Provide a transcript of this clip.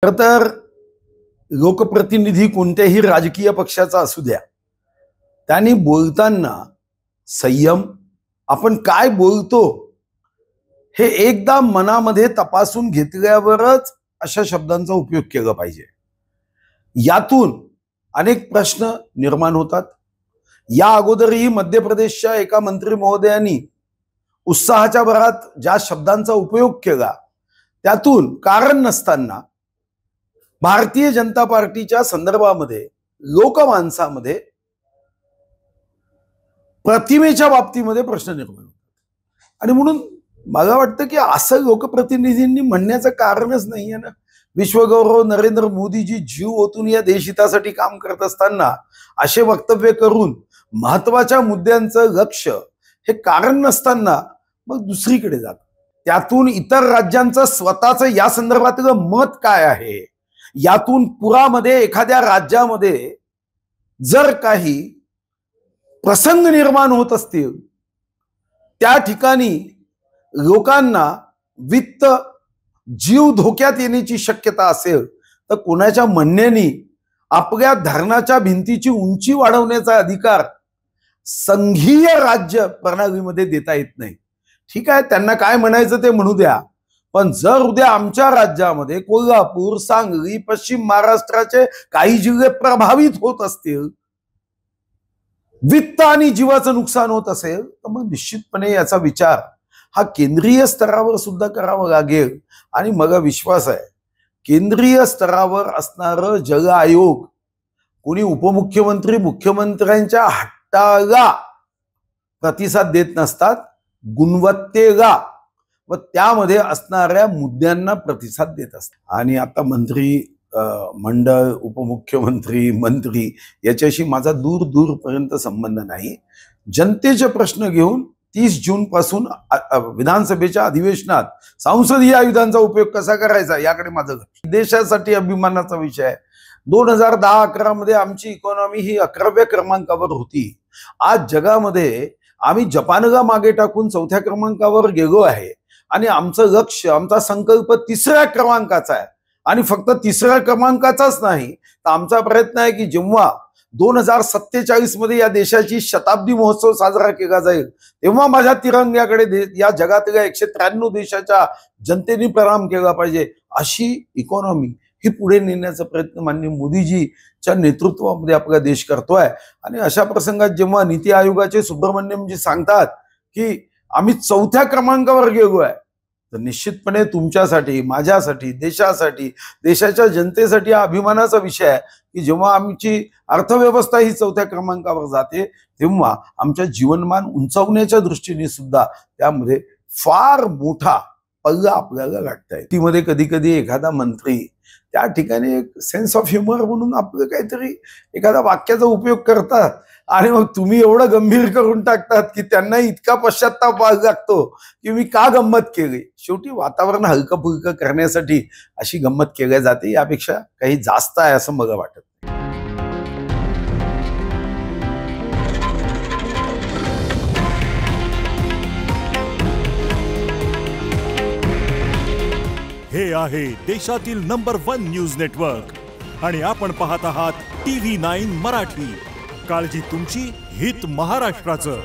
तर लोकप्रतिनिधी कोणत्याही राजकीय पक्षाचा असू द्या, त्यांनी बोलताना संयम, आपण काय बोलतो हे एकदा मनामध्ये तपासून घेतल्यावरच अशा शब्दांचा उपयोग केला पाहिजे. यातून अनेक प्रश्न निर्माण होतात. या अगोदरही मध्य प्रदेशच्या एका मंत्री महोदयांनी उत्साहाच्या भरात ज्या शब्दांचा उपयोग केला त्यातून कारण नसताना भारतीय जनता पार्टीच्या संदर्भामध्ये लोकमानसामध्ये प्रतिमेच्या बाबतीमध्ये प्रश्न निर्माण होतात. आणि म्हणून मला वाटतं की असं लोकप्रतिनिधींनी म्हणण्याचं कारणच नाही आहे ना. विश्वगौरव नरेंद्र मोदीजी जीव ओतून या देशहितासाठी काम करत असताना असे वक्तव्य करून महत्वाच्या मुद्द्यांचं लक्ष हे कारण नसताना मग दुसरीकडे जात. त्यातून इतर राज्यांचं स्वतःचं या संदर्भातलं मत काय आहे, यातून पुरामध्ये एखाद्या राज्यामध्ये जर काही प्रसंग निर्माण होत असतील, त्या ठिकाणी लोकांना वित्त जीव धोक्यात येण्याची शक्यता असेल तर कोणाच्या म्हणण्याने आपल्या धरणाच्या भिंतीची उंची वाढवण्याचा अधिकार संघीय राज्य प्रणालीमध्ये देता येत नाही. ठीक आहे, त्यांना काय म्हणायचं ते म्हणू द्या, पण जर उद्या आमच्या राज्यामध्ये कोल्हापूर, सांगली, पश्चिम महाराष्ट्राचे काही जिल्हे प्रभावित होत असतील, वित्त आणि जीवाचं नुकसान होत असेल, तर मग निश्चितपणे याचा विचार हा केंद्रीय स्तरावर सुद्धा करावा लागेल. आणि मला विश्वास आहे केंद्रीय स्तरावर असणारं जल आयोग कोणी उपमुख्यमंत्री मुख्यमंत्र्यांच्या हट्टाला प्रतिसाद देत नसतात, गुणवत्तेला व त्यामध्ये असणाऱ्या मुद्द्यांना प्रतिसाद देत असतात. आणि आता मंत्री मंडळ, उपमुख्यमंत्री, मंत्री याच्याशी माझा दूरपर्यंत संबंध नाही. जनतेचे प्रश्न घेऊन 30 जून पासून विधानसभेच्या अधिवेशनात संसदीय आयुधांचा उपयोग कसा करायचा याकडे माझं लक्ष. देशासाठी अभिमानाचा विषय आहे. 2010-11 मध्ये आमची इकॉनॉमी ही 11व्या क्रमांकावर होती. आज जगामध्ये आम्ही जपानला मागे टाकून 4थ्या क्रमांकावर गेलो आहे. आणि आमचं लक्ष, आमचा संकल्प 3ऱ्या क्रमांकाचा आहे. आणि फक्त 3ऱ्या क्रमांकाचाच नाही, तर आमचा प्रयत्न आहे की जेव्हा 2047 मध्ये या देशाची शताब्दी महोत्सव साजरा केला जाईल तेव्हा माझ्या तिरंग्याकडे या जगातल्या 193 देशाच्या जनतेने प्रणाम केला पाहिजे. अशी इकॉनॉमी ही पुढे नेण्याचा प्रयत्न माननीय मोदीजीच्या नेतृत्वामध्ये आपला देश करतोय. आणि अशा प्रसंगात जेव्हा नीती आयोगाचे सुब्रमण्यमजी सांगतात की आम्ही 4थ्या क्रमांकावर गेलो आहे, तर निश्चितपणे तुमच्यासाठी, माझ्यासाठी, देशासाठी, देशाच्या जनतेसाठी हा अभिमानाचा विषय आहे की जेव्हा आमची अर्थव्यवस्था ही 4थ्या क्रमांकावर जाते तेव्हा आमच्या जीवनमान उंचावण्याच्या दृष्टीने सुद्धा त्यामध्ये फार मोठा पल्ला आपल्याला गाठताय. तीमध्ये कधी कधी एखादा मंत्री त्या ठिकाणी एक सेन्स ऑफ ह्युमर म्हणून आपलं काहीतरी एखादा वाक्याचा उपयोग करतात आणि मग तुम्ही एवढं गंभीर करून टाकतात की त्यांना इतका पश्चाताप लागतो की मी का गंमत केली. शेवटी वातावरण हलकं फुलकं करण्यासाठी अशी गंमत केली जाते, यापेक्षा काही जास्त आहे असं मला वाटत. हे आहे देशातील नंबर 1 न्यूज नेटवर्क आणि आपण पाहत आहात TV9 मराठी. काळजी तुमची, हित महाराष्ट्राचं.